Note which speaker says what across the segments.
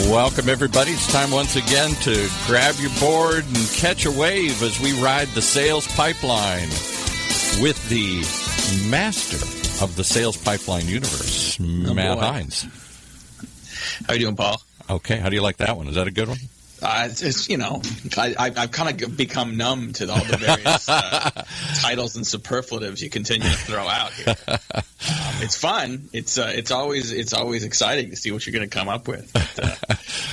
Speaker 1: Welcome, everybody. It's time once again to grab your board and catch a wave as we ride the sales pipeline with the master of the sales pipeline universe, Matt Hines.
Speaker 2: How are you doing, Paul?
Speaker 1: Okay. How do you like that one? Is that a good one?
Speaker 2: It's I've kind of become numb to all the various titles and superlatives you continue to throw out here. It's fun. It's always exciting to see what you're going to come up with. But,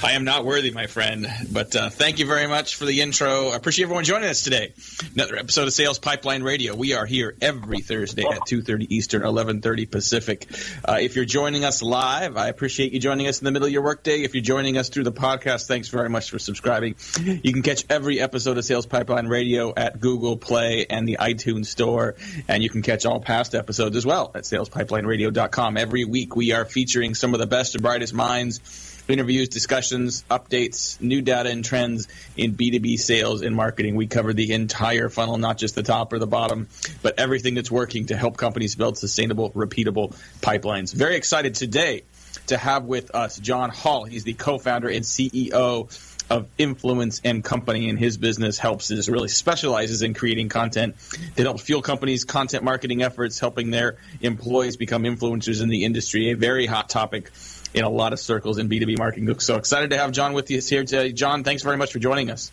Speaker 2: I am not worthy, my friend. But thank you very much for the intro. I appreciate everyone joining us today. Another episode of Sales Pipeline Radio. We are here every Thursday at 2:30 Eastern, 11:30 Pacific. If you're joining us live, I appreciate you joining us in the middle of your workday. If you're joining us through the podcast, thanks very much for subscribing. You can catch every episode of Sales Pipeline Radio at Google Play and the iTunes Store, and you can catch all past episodes as well at salespipelineradio.com. Every week we are featuring some of the best and brightest minds, interviews, discussions, updates, new data and trends in B2B sales and marketing. We cover the entire funnel, not just the top or the bottom, but everything that's working to help companies build sustainable, repeatable pipelines. Very excited today to have with us John Hall. He's the co-founder and CEO of Influence and Company, and his business really specializes in creating content that helps fuel companies' content marketing efforts, helping their employees become influencers in the industry, a very hot topic in a lot of circles in B2B marketing. So excited to have John with us here today. John, thanks very much for joining us.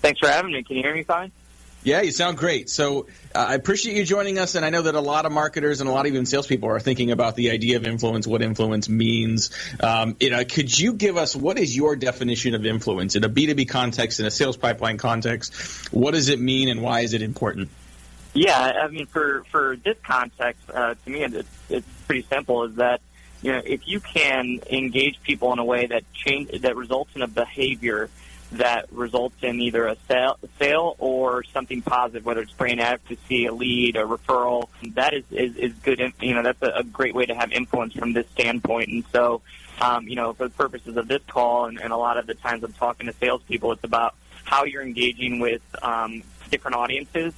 Speaker 3: Thanks for having me. Can you hear me fine?
Speaker 1: Yeah, you sound great. So I appreciate you joining us, and I know that a lot of marketers and a lot of even salespeople are thinking about the idea of influence, what influence means. Could you give us, what is your definition of influence in a B2B context, in a sales pipeline context? What does it mean, and why is it important?
Speaker 3: Yeah, I mean, for this context, to me, it's pretty simple, is that, you know, if you can engage people in a way that results in a behavior that results in either a sale or something positive, whether it's brand advocacy, a lead, a referral, that is good. You know, that's a great way to have influence from this standpoint. And so, for the purposes of this call, and a lot of the times I'm talking to salespeople, it's about how you're engaging with different audiences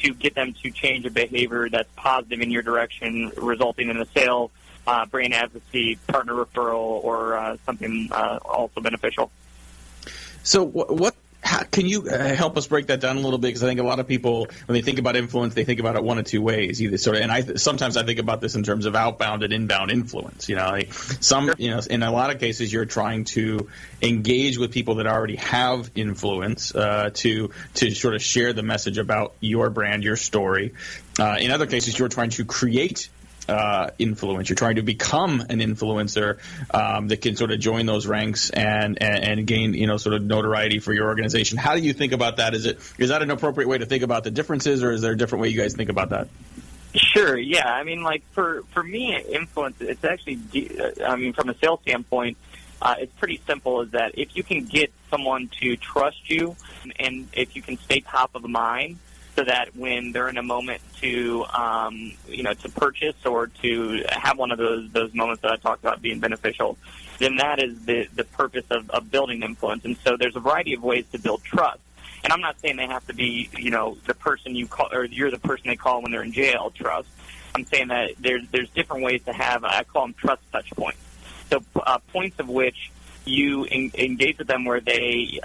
Speaker 3: to get them to change a behavior that's positive in your direction, resulting in a sale, brand advocacy, partner referral, or something also beneficial.
Speaker 1: So how can you help us break that down a little bit? Because I think a lot of people, when they think about influence, they think about it one of two ways. Either sometimes I think about this in terms of outbound and inbound influence. You know, in a lot of cases, you're trying to engage with people that already have influence to sort of share the message about your brand, your story. In other cases, you're trying to create influence. You're trying to become an influencer that can sort of join those ranks and gain, sort of notoriety for your organization. How do you think about that? Is that an appropriate way to think about the differences, or is there a different way you guys think about that?
Speaker 3: Sure. Yeah. I mean, like for me, influence, it's actually, from a sales standpoint, it's pretty simple, is that if you can get someone to trust you, and if you can stay top of mind, so that when they're in a moment to purchase or to have one of those moments that I talked about being beneficial, then that is the purpose of building influence. And so there's a variety of ways to build trust. And I'm not saying they have to be, the person you call, or you're the person they call when they're in jail, trust. I'm saying that there's different ways to have, I call them trust touch points. So points of which you engage with them where they,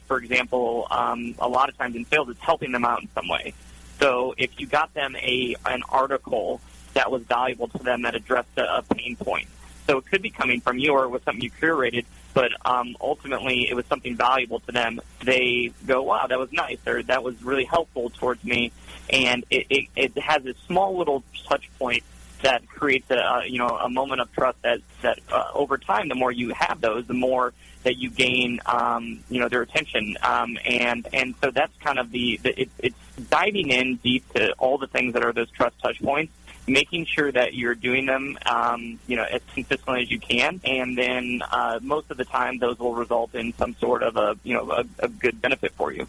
Speaker 3: for example, a lot of times in sales, it's helping them out in some way. So if you got them an article that was valuable to them that addressed a pain point, so it could be coming from you or it was something you curated, but ultimately it was something valuable to them, they go, wow, that was nice, or that was really helpful towards me, and it has a small little touch point that creates a moment of trust that over time, the more you have those, the more that you gain, their attention. And so that's kind of it's diving in deep to all the things that are those trust touch points, making sure that you're doing them, as consistently as you can. And then most of the time, those will result in some sort of a good benefit for you.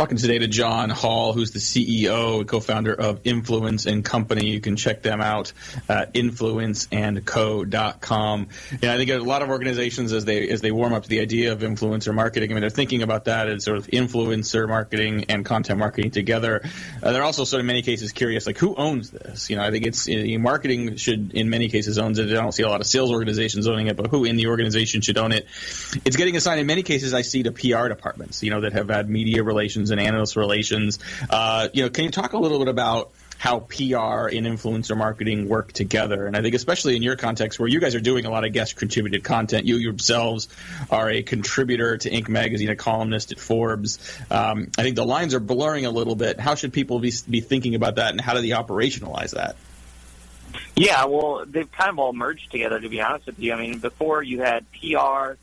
Speaker 1: Talking today to John Hall, who's the CEO and co-founder of Influence & Company. You can check them out at influenceandco.com. And I think a lot of organizations, as they warm up to the idea of influencer marketing, I mean, they're thinking about that as sort of influencer marketing and content marketing together. They're also sort of in many cases curious, like, who owns this? You know, I think it's marketing should in many cases owns it. I don't see a lot of sales organizations owning it, but who in the organization should own it? It's getting assigned in many cases, I see, to PR departments, you know, that have had media relations and analyst relations. Can you talk a little bit about how PR and influencer marketing work together? And I think especially in your context where you guys are doing a lot of guest contributed content, you yourselves are a contributor to Inc. magazine, a columnist at Forbes. I think the lines are blurring a little bit. How should people be thinking about that, and how do they operationalize that?
Speaker 3: Yeah, well, they've kind of all merged together, to be honest with you. I mean, before you had PR,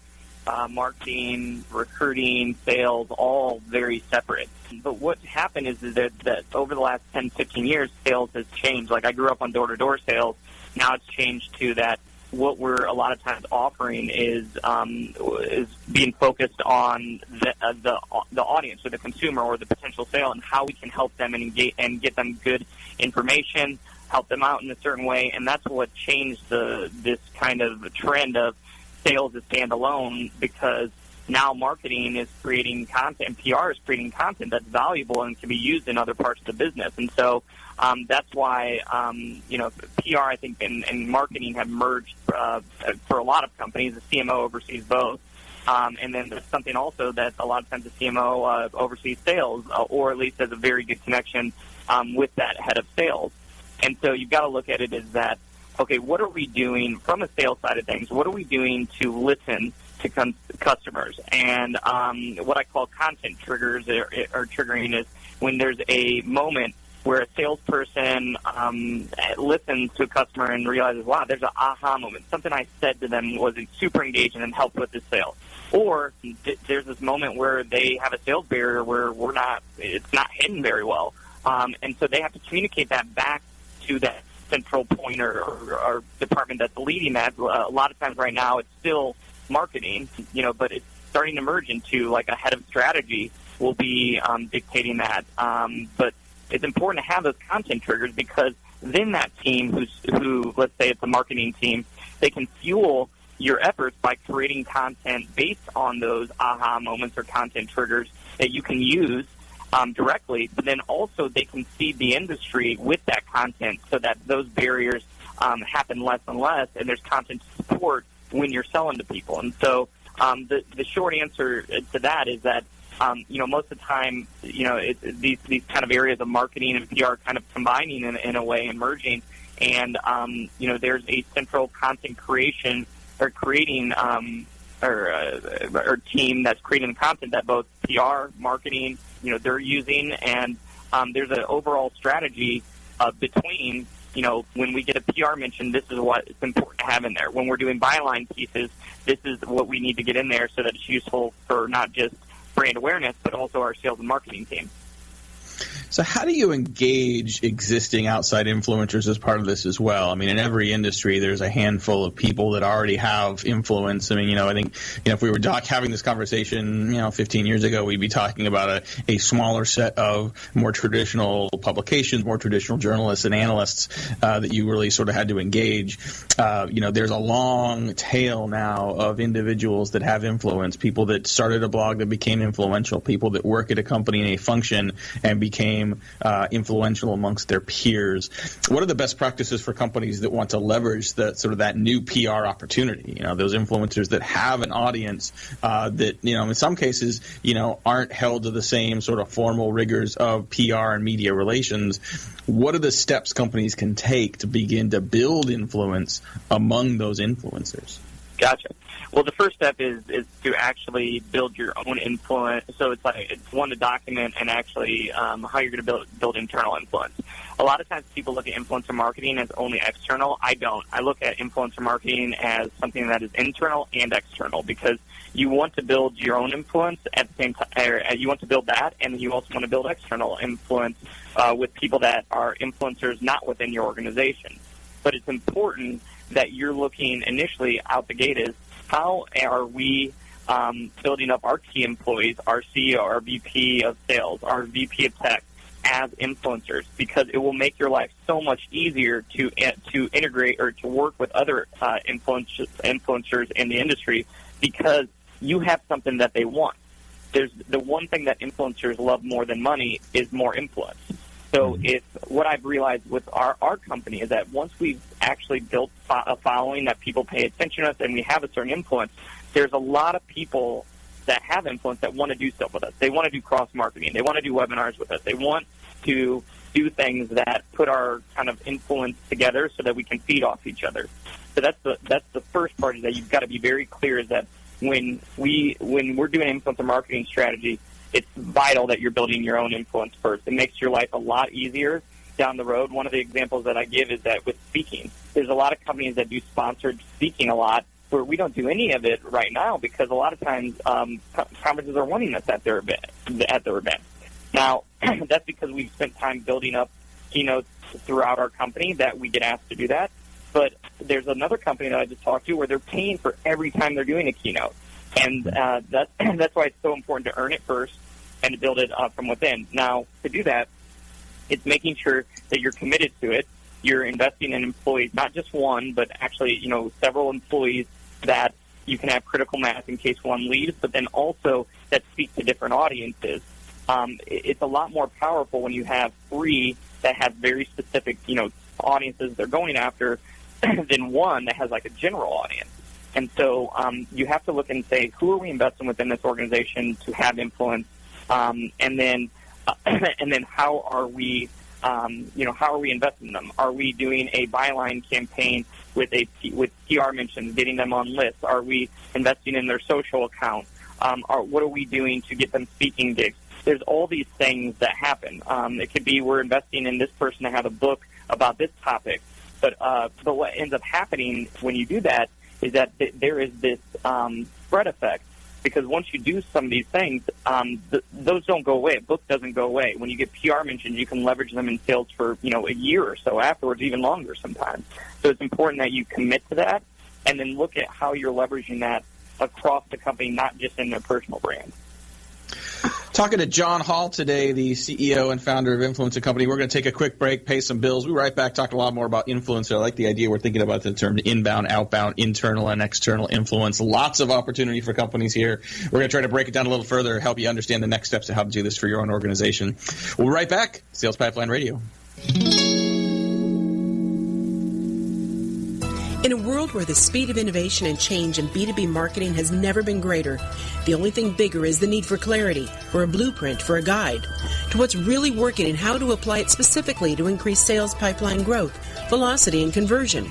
Speaker 3: marketing, recruiting, sales, all very separate. But what happened is that over the last 10, 15 years, sales has changed. Like, I grew up on door-to-door sales. Now it's changed to that what we're a lot of times offering is being focused on the audience or the consumer or the potential sale, and how we can help them and get them good information, help them out in a certain way. And that's what changed this kind of trend of sales is standalone, because now marketing is creating content, PR is creating content that's valuable and can be used in other parts of the business. And so that's why, PR, I think, and marketing have merged for a lot of companies. The CMO oversees both. And then there's something also that a lot of times the CMO oversees sales, or at least has a very good connection with that head of sales. And so you've got to look at it as that, okay, what are we doing from a sales side of things? What are we doing to listen to customers? And what I call content triggers or triggering is when there's a moment where a salesperson listens to a customer and realizes, wow, there's an aha moment. Something I said to them was super engaging and helped with the sale. Or there's this moment where they have a sales barrier where it's not hidden very well. And so they have to communicate that back to that central point or department that's leading that. A lot of times right now it's still marketing, but it's starting to merge into like a head of strategy will be dictating that. But it's important to have those content triggers, because then that team who let's say it's a marketing team, they can fuel your efforts by creating content based on those aha moments or content triggers that you can use directly, but then also they can feed the industry with that content so that those barriers happen less and less, and there's content support when you're selling to people. And so the short answer to that is that most of the time, these kind of areas of marketing and PR kind of combining in a way and merging, and there's a central content creation or creating or team that's creating the content that both PR, marketing, they're using, and there's an overall strategy between, when we get a PR mention, this is what it's important to have in there. When we're doing byline pieces, this is what we need to get in there so that it's useful for not just brand awareness, but also our sales and marketing team.
Speaker 1: So how do you engage existing outside influencers as part of this as well? I mean, in every industry, there's a handful of people that already have influence. I mean, I think, if we were having this conversation, 15 years ago, we'd be talking about a smaller set of more traditional publications, more traditional journalists and analysts that you really sort of had to engage. There's a long tail now of individuals that have influence, people that started a blog that became influential, people that work at a company in a function and became influential amongst their peers. What are the best practices for companies that want to leverage that new PR opportunity? Those influencers that have an audience that, in some cases, aren't held to the same sort of formal rigors of PR and media relations. What are the steps companies can take to begin to build influence among those influencers?
Speaker 3: Gotcha. Well, the first step is to actually build your own influence. So it's one, to document and actually how you're going to build internal influence. A lot of times people look at influencer marketing as only external. I don't. I look at influencer marketing as something that is internal and external, because you want to build your own influence at the same time. You want to build that, and you also want to build external influence with people that are influencers not within your organization. But it's important that you're looking initially out the gate is, how are we building up our key employees, our CEO, our VP of sales, our VP of tech, as influencers, because it will make your life so much easier to integrate or to work with other influencers in the industry, because you have something that they want. There's the one thing that influencers love more than money is more influence. So if what I've realized with our company is that once we've actually built a following that people pay attention to us and we have a certain influence, there's a lot of people that have influence that want to do stuff with us. They want to do cross-marketing. They want to do webinars with us. They want to do things that put our kind of influence together so that we can feed off each other. So that's the first part, is that you've got to be very clear, is that when we're doing influencer marketing strategy, it's vital that you're building your own influence first. It makes your life a lot easier down the road. One of the examples that I give is that with speaking, there's a lot of companies that do sponsored speaking a lot, where we don't do any of it right now because a lot of times conferences are wanting us at their event. Now, that's because we've spent time building up keynotes throughout our company that we get asked to do that. But there's another company that I just talked to where they're paying for every time they're doing a keynote. And that's why it's so important to earn it first and to build it from within. Now, to do that, it's making sure that you're committed to it. You're investing in employees, not just one, but actually, several employees that you can have critical mass in case one leaves, but then also that speak to different audiences. It's a lot more powerful when you have 3 that have very specific, audiences they're going after than one that has like a general audience. And so you have to look and say, who are we investing within this organization to have influence? And then how are we, how are we investing in them? Are we doing a byline campaign with PR mentions, getting them on lists? Are we investing in their social account? What are we doing to get them speaking gigs? There's all these things that happen. It could be we're investing in this person to have a book about this topic. But what ends up happening when you do that is that there is this spread effect, because once you do some of these things, those don't go away. A book doesn't go away. When you get PR mentions, you can leverage them in sales for a year or so afterwards, even longer sometimes. So it's important that you commit to that and then look at how you're leveraging that across the company, not just in their personal brand.
Speaker 1: Talking to John Hall today, the CEO and founder of Influencer Company. We're going to take a quick break, pay some bills. We'll be right back, talk a lot more about influencer. I like the idea we're thinking about the term inbound, outbound, internal, and external influence. Lots of opportunity for companies here. We're going to try to break it down a little further, help you understand the next steps of how to do this for your own organization. We'll be right back. Sales Pipeline Radio.
Speaker 4: In a world where the speed of innovation and change in B2B marketing has never been greater, the only thing bigger is the need for clarity, for a blueprint, for a guide to what's really working and how to apply it specifically to increase sales pipeline growth, velocity, and conversion.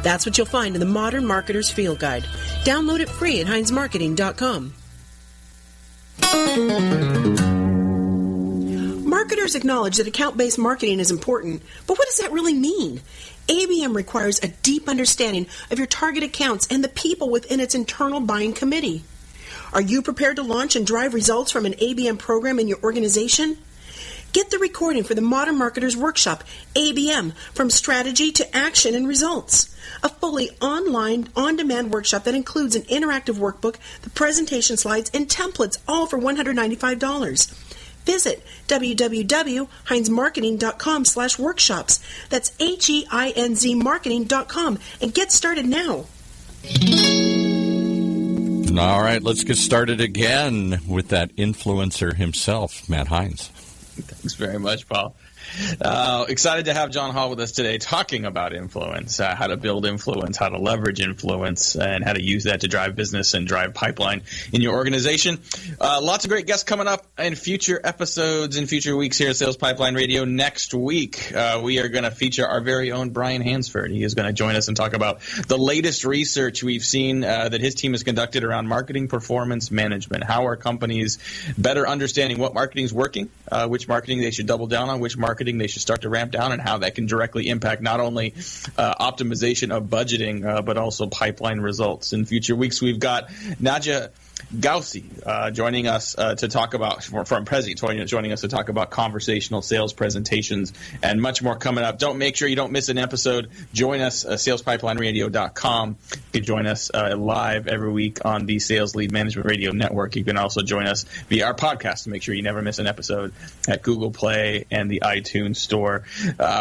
Speaker 4: That's what you'll find in the Modern Marketer's Field Guide. Download it free at HeinzMarketing.com. Marketers acknowledge that account-based marketing is important, but what does that really mean? ABM requires a deep understanding of your target accounts and the people within its internal buying committee. Are you prepared to launch and drive results from an ABM program in your organization? Get the recording for the Modern Marketers Workshop, ABM, From Strategy to Action and Results. A fully online, on-demand workshop that includes an interactive workbook, the presentation slides, and templates, all for $195. Visit www.heinzmarketing.com/workshops. That's HEINZ marketing.com and get started now.
Speaker 5: All right, let's get started again with that influencer himself, Matt Heinz.
Speaker 1: Thanks very much, Paul. Excited to have John Hall with us today talking about influence, how to build influence, how to leverage influence, and how to use that to drive business and drive pipeline in your organization. Lots of great guests coming up in future episodes, in future weeks here at Sales Pipeline Radio. Next week, we are going to feature our very own Brian Hansford. He is going to join us and talk about the latest research we've seen that his team has conducted around marketing performance management. How are companies better understanding what marketing is working, which marketing they should double down on, which marketing they should start to ramp down, and how that can directly impact not only optimization of budgeting, but also pipeline results. In future weeks, we've got Nadja
Speaker 2: Gauci joining us to talk about, from Prezi, joining us to talk about conversational sales presentations and much more coming up. Make sure you don't miss an episode. Join us, salespipelineradio.com. You can join us live every week on the Sales Lead Management Radio Network. You can also join us via our podcast to make sure you never miss an episode at Google Play and the iTunes Store.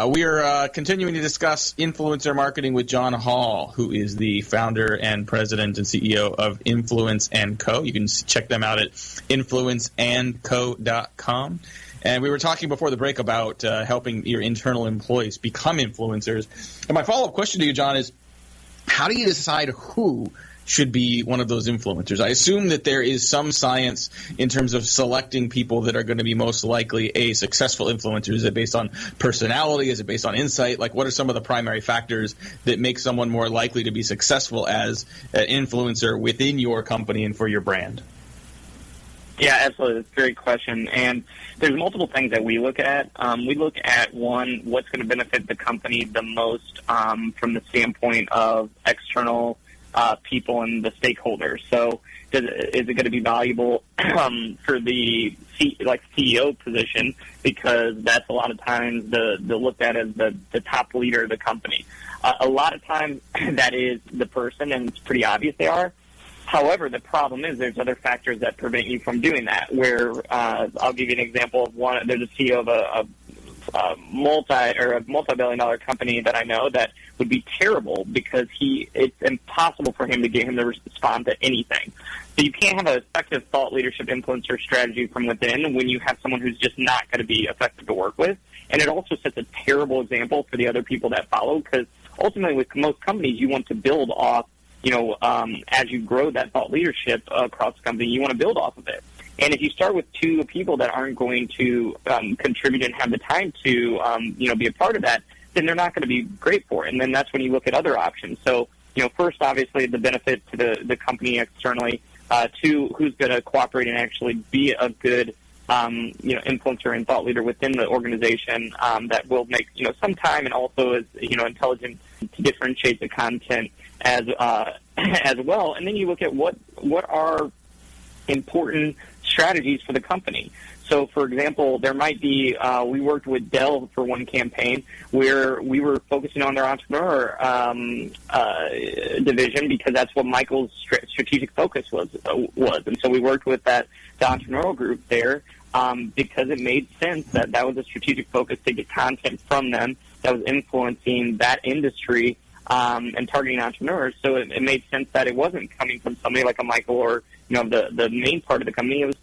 Speaker 2: We are continuing to discuss influencer marketing with John Hall, who is the founder and president and CEO of Influence & Co. You can check them out at influenceandco.com. And we were talking before the break about helping your internal employees become influencers. And my follow-up question to you, John, is how do you decide who should be one of those influencers? I assume that there is some science in terms of selecting people that are going to be most likely successful influencers. Is it based on personality? Is it based on insight? Like, what are some of the primary factors that make someone more likely to be successful as an influencer within your company and for your brand?
Speaker 3: Yeah, absolutely. That's a great question. And there's multiple things that we look at. We look at, one, what's going to benefit the company the most from the standpoint of external people and the stakeholders. So is it going to be valuable for the CEO position, because that's a lot of times the looked at as the top leader of the company. A lot of times that is the person, and it's pretty obvious they are. However, the problem is there's other factors that prevent you from doing that, where I'll give you an example of one. There's a CEO of a multi-billion-dollar company that I know that would be terrible because it's impossible for him to get him to respond to anything. So you can't have an effective thought leadership influencer strategy from within when you have someone who's just not going to be effective to work with. And it also sets a terrible example for the other people that follow, because ultimately with most companies you want to build off, as you grow that thought leadership across the company, you want to build off of it. And if you start with two people that aren't going to contribute and have the time to, be a part of that, then they're not going to be great for it. And then that's when you look at other options. So, first, obviously, the benefit to the company externally. Two, who's going to cooperate and actually be a good, influencer and thought leader within the organization that will make, some time and also is, intelligent to differentiate the content as well. And then you look at what are important strategies for the company. So, for example, there might be, we worked with Dell for one campaign where we were focusing on their entrepreneur division, because that's what Michael's strategic focus was. And so we worked with the entrepreneurial group there because it made sense that was a strategic focus to get content from them that was influencing that industry and targeting entrepreneurs. So it made sense that it wasn't coming from somebody like a Michael or the main part of the company. It was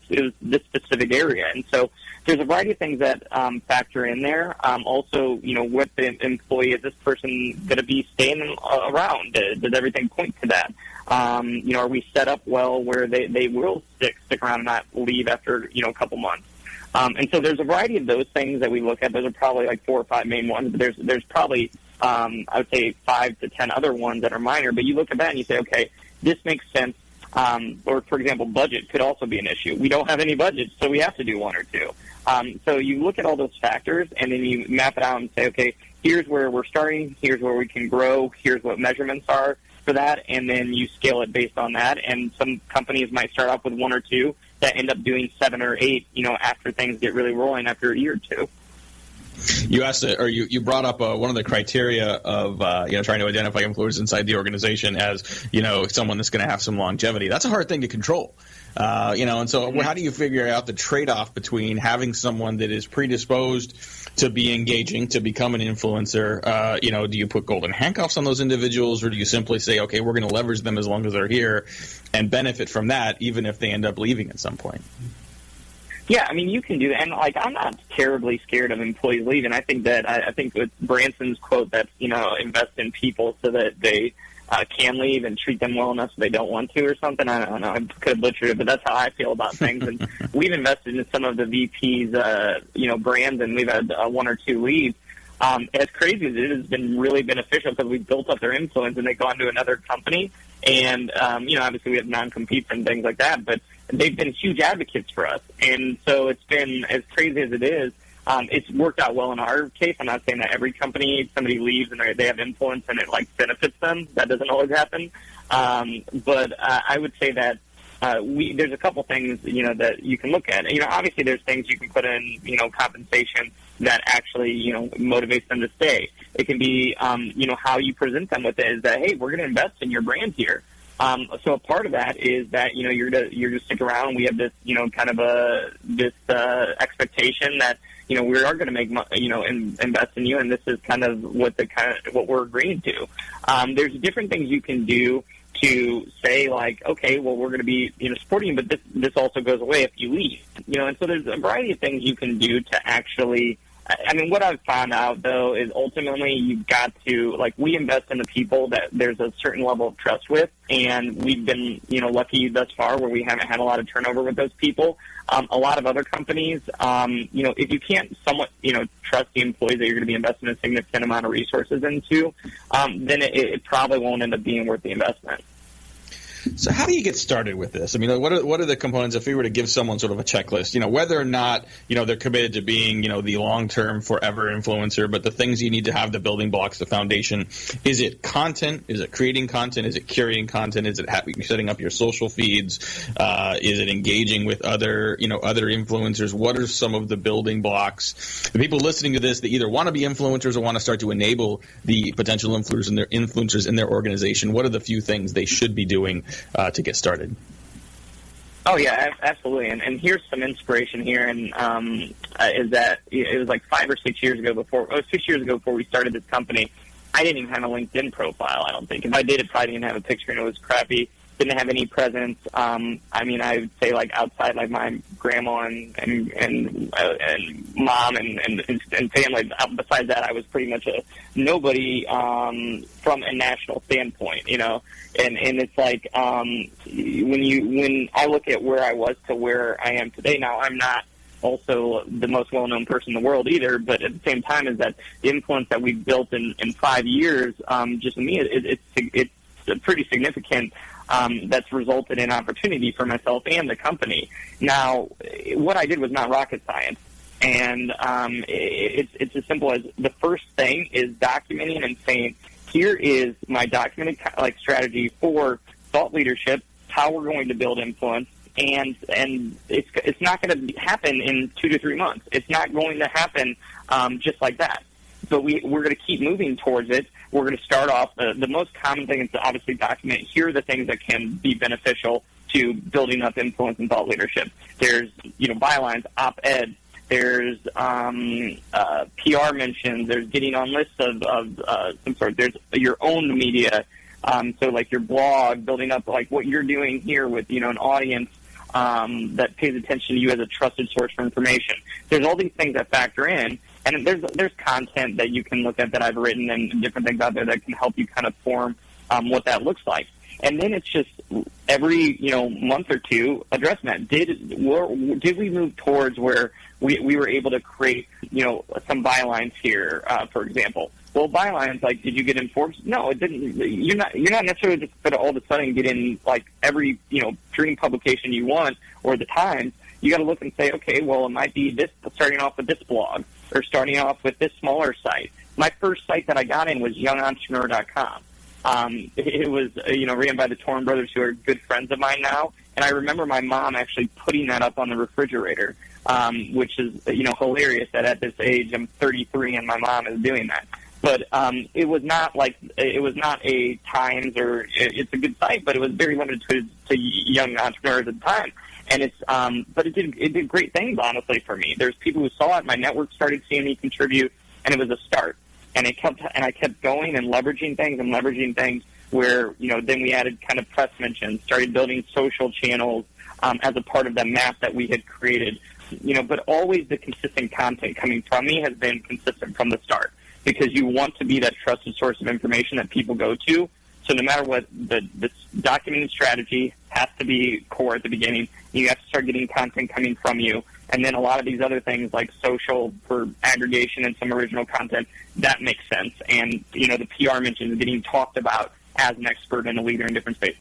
Speaker 3: this specific area. And so there's a variety of things that factor in there. Also, what the employee, is this person going to be staying around? Does everything point to that? Are we set up well where they will stick around and not leave after, a couple months? And so there's a variety of those things that we look at. Those are probably like 4 or 5 main ones, but there's probably, I would say 5 to 10 other ones that are minor. But you look at that and you say, okay, this makes sense. Or, for example, budget could also be an issue. We don't have any budget, so we have to do 1 or 2. So you look at all those factors, and then you map it out and say, okay, here's where we're starting, here's where we can grow, here's what measurements are for that, and then you scale it based on that. And some companies might start off with 1 or 2 that end up doing 7 or 8, after things get really rolling after a year or 2.
Speaker 2: You asked, or you brought up one of the criteria of trying to identify influencers inside the organization as someone that's going to have some longevity. That's a hard thing to control, And so, how do you figure out the trade-off between having someone that is predisposed to be engaging, to become an influencer? Do you put golden handcuffs on those individuals, or do you simply say, okay, we're going to leverage them as long as they're here and benefit from that, even if they end up leaving at some point?
Speaker 3: Yeah, I mean, you can do that. And, I'm not terribly scared of employees leaving. I think with Branson's quote that, invest in people so that they can leave and treat them well enough so they don't want to or something. I don't know. I could have butchered it, but that's how I feel about things. And we've invested in some of the VP's, brands, and we've had 1 or 2 leave. As crazy as it has been really beneficial because we've built up their influence and they've gone to another company. And, obviously we have non-competes and things like that, but they've been huge advocates for us. And so it's been, as crazy as it is, it's worked out well in our case. I'm not saying that every company, somebody leaves and they have influence and it benefits them. That doesn't always happen. But I would say that there's a couple things, that you can look at. Obviously there's things you can put in, compensation that actually, motivates them to stay. It can be, how you present them with it is that, hey, we're going to invest in your brand here. So a part of that is that, you're to stick around. We have this, kind of this expectation that, we are going to make, invest in you, and this is kind of what we're agreeing to. There's different things you can do to say, like, okay, well, we're going to be, supporting you, but this also goes away if you leave. And so there's a variety of things you can do to actually, what I've found out, though, is ultimately you've got to, like, we invest in the people that there's a certain level of trust with, and we've been, lucky thus far where we haven't had a lot of turnover with those people. A lot of other companies, if you can't somewhat, trust the employees that you're going to be investing a significant amount of resources into, then it probably won't end up being worth the investment.
Speaker 1: So how do you get started with this? What are the components if we were to give someone sort of a checklist, whether or not, they're committed to being, the long-term forever influencer, but the things you need to have, the building blocks, the foundation. Is it content? Is it creating content? Is it curating content? Is it setting up your social feeds? Is it engaging with other influencers? What are some of the building blocks? The people listening to this that either want to be influencers or want to start to enable the potential influencers in their organization, what are the few things they should be doing to get started?
Speaker 3: Oh, yeah, absolutely. And here's some inspiration here, and is that it was like 5 or 6 years ago before we started this company. I didn't even have a LinkedIn profile, I don't think. If I did, it probably didn't have a picture, and it was crappy. Didn't have any presence. I would say, like, outside, like, my grandma and mom and family. Besides that, I was pretty much a nobody from a national standpoint, And it's like when I look at where I was to where I am today. Now, I'm not also the most well-known person in the world either, but at the same time, is that the influence that we've built in 5 years, just to me, it's pretty significant. That's resulted in opportunity for myself and the company. Now, what I did was not rocket science, and it's as simple as the first thing is documenting and saying, here is my documented strategy for thought leadership, how we're going to build influence, and it's not going to happen in 2 to 3 months. It's not going to happen just like that. But we're going to keep moving towards it. We're going to start off. The most common thing is to obviously document. Here are the things that can be beneficial to building up influence and thought leadership. There's, bylines, op-ed. There's PR mentions. There's getting on lists of some sort. There's your own media. So like your blog, building up like what you're doing here with, an audience that pays attention to you as a trusted source for information. There's all these things that factor in. And there's content that you can look at that I've written and different things out there that can help you kind of form what that looks like. And then it's just every month or two addressing that. Did we move towards where we were able to create some bylines here, for example? Well, bylines, like, did you get in Forbes? No, it didn't. You're not necessarily just going to all of a sudden get in like every dream publication you want or the Times. You got to look and say, okay, well, it might be this, starting off with this blog or starting off with this smaller site. My first site that I got in was youngentrepreneur.com. It was, ran by the Torn brothers, who are good friends of mine now. And I remember my mom actually putting that up on the refrigerator, which is, hilarious that at this age, I'm 33 and my mom is doing that. But it was not a Times or it's a good site, but it was very limited to young entrepreneurs at the time. And it's, but it did great things, honestly, for me. There's people who saw it. My network started seeing me contribute, and it was a start. And I kept going and leveraging things where, then we added kind of press mentions, started building social channels as a part of the map that we had created. But always the consistent content coming from me has been consistent from the start, because you want to be that trusted source of information that people go to. So no matter what, the documenting strategy has to be core at the beginning. You have to start getting content coming from you. And then a lot of these other things like social for aggregation and some original content, that makes sense. And, the PR mentions getting talked about as an expert and a leader in different spaces.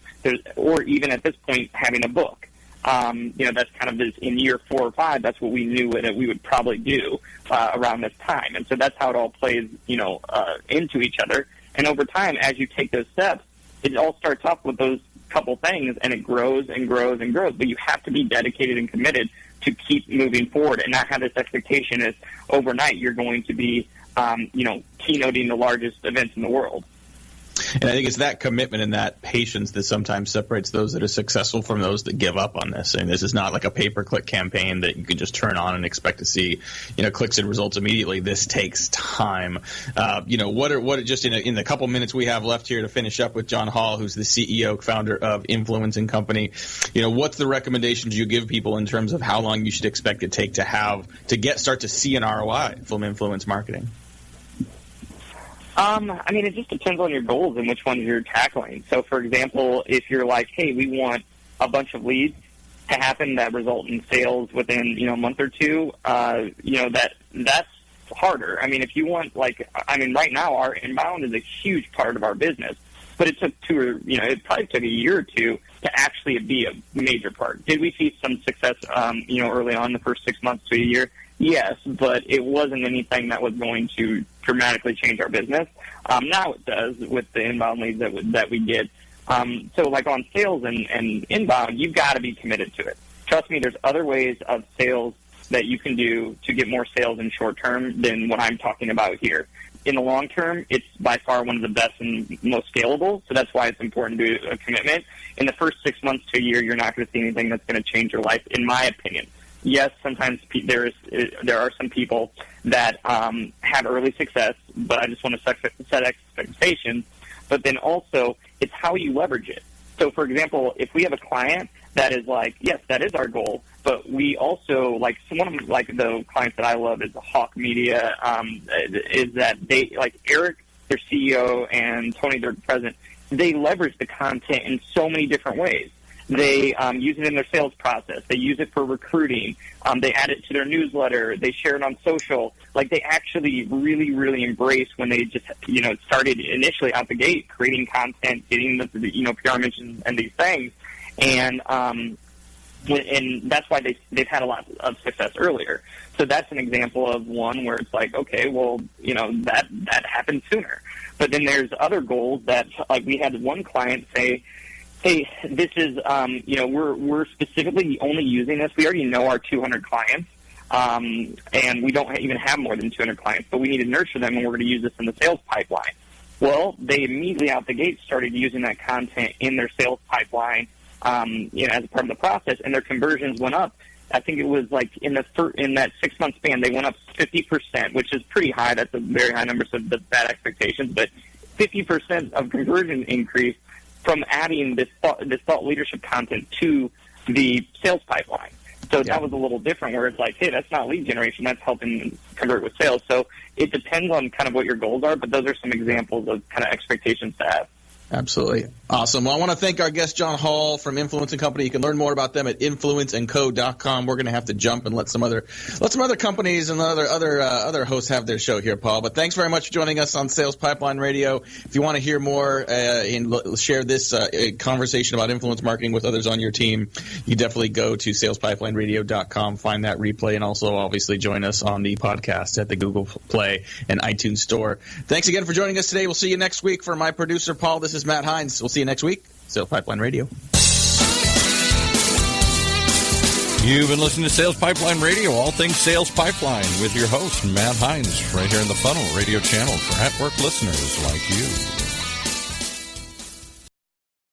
Speaker 3: Or even at this point, having a book. That's kind of this, in year 4 or 5, that's what we knew that we would probably do around this time. And so that's how it all plays, into each other. And over time, as you take those steps, it all starts off with those couple things, and it grows and grows and grows. But you have to be dedicated and committed to keep moving forward and not have this expectation as overnight you're going to be, keynoting the largest events in the world.
Speaker 2: And I think it's that commitment and that patience that sometimes separates those that are successful from those that give up on this. And this is not like a pay-per-click campaign that you can just turn on and expect to see, clicks and results immediately. This takes time. What just in the couple minutes we have left here to finish up with John Hall, who's the CEO, founder of Influencing Company. What's the recommendations you give people in terms of how long you should expect it take to start to see an ROI from influence marketing?
Speaker 3: It just depends on your goals and which ones you're tackling. So, for example, if you're like, hey, we want a bunch of leads to happen that result in sales within, a month or two, that's harder. If you want, right now our inbound is a huge part of our business, but it took it probably took a year or two to actually be a major part. Did we see some success, early on, the first 6 months to a year? Yes, but it wasn't anything that was going to dramatically change our business. Now it does with the inbound leads that we get. So like on sales and inbound, you've got to be committed to it. Trust me, there's other ways of sales that you can do to get more sales in short term than what I'm talking about here. In the long term, it's by far one of the best and most scalable, so that's why it's important to do a commitment. In the first 6 months to a year, you're not going to see anything that's going to change your life, in my opinion. Yes, sometimes there are some people that have early success, but I just want to set expectations. But then also, it's how you leverage it. So, for example, if we have a client that is like, yes, that is our goal, but we also, the clients that I love is Hawk Media, is that they, like Eric, their CEO, and Tony, their president, they leverage the content in so many different ways. They use it in their sales process. They use it for recruiting. They add it to their newsletter. They share it on social. They actually really, really embrace when they just, started initially out the gate creating content, getting the PR mentions and these things. And that's why they've had a lot of success earlier. So that's an example of one where it's like, okay, well, that happened sooner. But then there's other goals that, we had one client say, hey, this is, we're specifically only using this. We already know our 200 clients, and we don't even have more than 200 clients, but we need to nurture them, and we're going to use this in the sales pipeline. Well, they immediately out the gate started using that content in their sales pipeline, as a part of the process, and their conversions went up. I think it was in that 6 month span, they went up 50%, which is pretty high. That's a very high number, so that's bad expectations, but 50% of conversion increase from adding this thought leadership content to the sales pipeline. So that was a little different where it's like, hey, that's not lead generation, that's helping convert with sales. So it depends on kind of what your goals are, but those are some examples of kind of expectations to have.
Speaker 2: Absolutely. Awesome. Well, I want to thank our guest, John Hall from Influencing Company. You can learn more about them at influenceandco.com. We're going to have to jump and let some other companies and other hosts have their show here, Paul. But thanks very much for joining us on Sales Pipeline Radio. If you want to hear more and share this conversation about influence marketing with others on your team, you definitely go to salespipelineradio.com, find that replay, and also obviously join us on the podcast at the Google Play and iTunes Store. Thanks again for joining us today. We'll see you next week. For my producer, Paul, this is Matt Hines. We'll see you next week. Sales Pipeline Radio.
Speaker 5: You've been listening to Sales Pipeline Radio, all things sales pipeline, with your host, Matt Hines, right here in the Funnel Radio channel for at-work listeners like you.